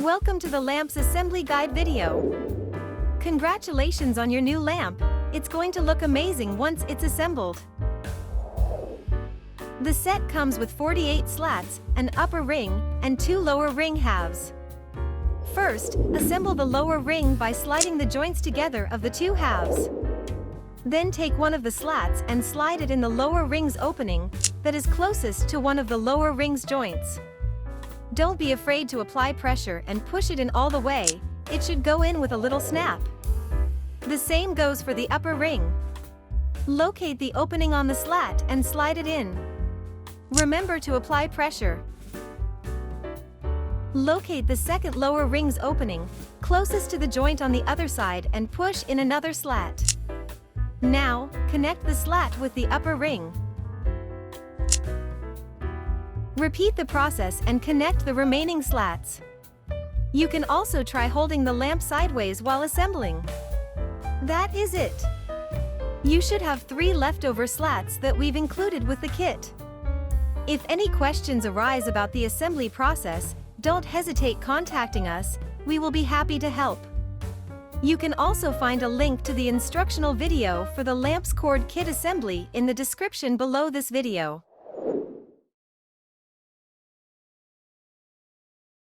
Welcome to the lamp's assembly guide video. Congratulations on your new lamp. It's going to look amazing once it's assembled. The set comes with 48 slats, an upper ring, and 2 lower ring halves. First, assemble the lower ring by sliding the joints together of the 2 halves. Then take one of the slats and slide it in the lower ring's opening that is closest to one of the lower ring's joints. Don't be afraid to apply pressure and push it in all the way. It should go in with a little snap. The same goes for the upper ring. Locate the opening on the slat and slide it in. Remember to apply pressure. Locate the second lower ring's opening, closest to the joint on the other side, and push in another slat. Now, connect the slat with the upper ring. Repeat the process and connect the remaining slats. You can also try holding the lamp sideways while assembling. That is it. You should have 3 leftover slats that we've included with the kit. If any questions arise about the assembly process, don't hesitate contacting us. We will be happy to help. You can also find a link to the instructional video for the lamp's cord kit assembly in the description below this video.